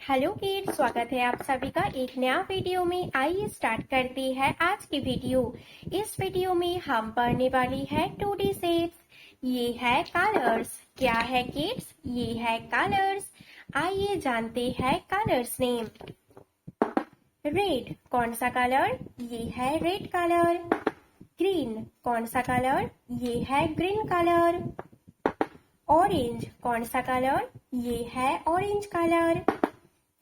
Hello kids, स्वागत है आप सभी का एक नया वीडियो में। आइए स्टार्ट करते हैं आज की वीडियो। इस वीडियो में हम पढ़ने वाली है 2D शेप्स। ये है कलर्स। क्या है किड्स? ये है कलर्स। आइए जानते हैं कलर्स नेम। रेड कौन सा कलर? ये है रेड कलर। ग्रीन कौन सा कलर? ये है ग्रीन कलर। ऑरेंज कौन सा कलर? ये है ऑरेंज कलर।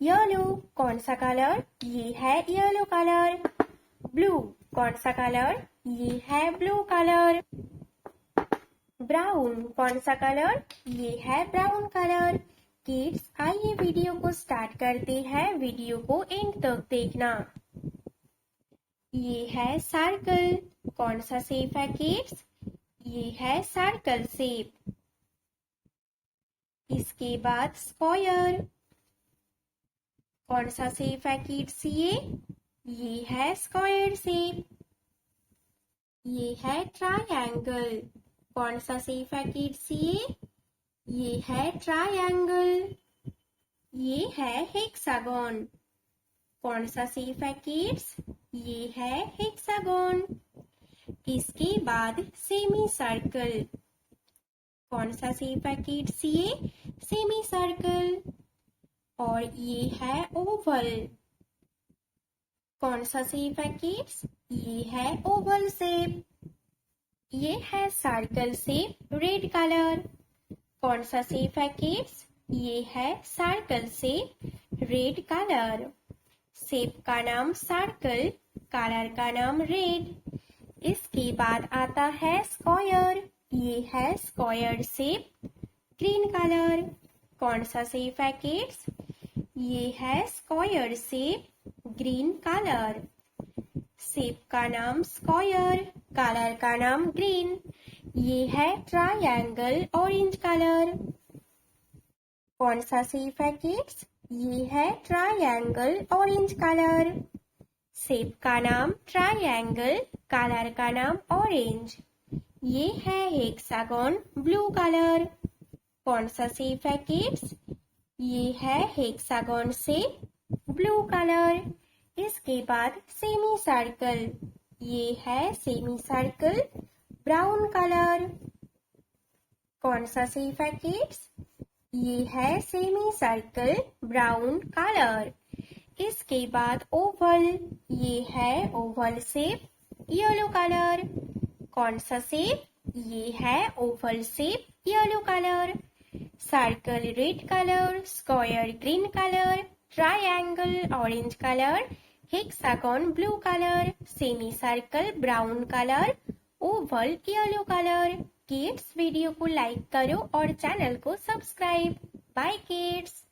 येलो कौन सा कलर? ये है येलो कलर। ब्लू कौन सा कलर? ये है ब्लू कलर। ब्राउन कौन सा कलर? ये है ब्राउन कलर। किड्स, आइए वीडियो को स्टार्ट करते हैं। वीडियो को एंड तक देखना। ये है सर्कल। कौन सा शेप है किड्स? ये है सर्कल शेप। इसके बाद स्क्वायर। कौन सा शेप है किड्स? ये है स्क्वायर शेप। ये है ट्रायंगल। कौन सा शेप है किड्स? ये है ट्रायंगल। ये है हेक्सागन। कौन सा शेप है किड्स? ये है हेक्सागन। इसके बाद सेमी सर्कल। कौन सा शेप है किड्स? Semi circle. और ये है ओवल। कौन सा शेप है किड्स? ये है ओवल शेप। ये है सर्कल शेप रेड कलर। कौन सा शेप है किड्स? ये है circle shape red colour. Shape का नाम सर्कल, कलर का नाम रेड। इसके बाद आता है स्क्वायर। ये है स्क्वायर शेप ग्रीन कलर। कौन सा शेप है किड्स? ये है square shape green colour. Shape का नाम स्क्वायर, कलर का नाम ग्रीन। ये है ट्रायंगल ऑरेंज कलर। कौन सा शेप है किड्स? ये है ट्रायंगल ऑरेंज कलर। शेप का नाम ट्रायंगल, कलर का नाम ऑरेंज। ये है हेक्सागन ब्लू कलर। कौन सा शेप है किड्स? ये है हेक्सागन शेप ब्लू कलर। इसके बाद सेमी सर्कल। ये है सेमी सर्कल ब्राउन कलर। कौन सा शेप है किड्स? ये है सेमी सर्कल ब्राउन कलर। इसके बाद ओवल। ये है ओवल शेप येलो कलर। कौन सा शेप? ये है Oval shape yellow colour. Circle red colour, square green colour, triangle orange colour, hexagon blue colour, semi circle brown colour, Oval yellow colour. Kids, video को like करो और channel को subscribe. By Keats.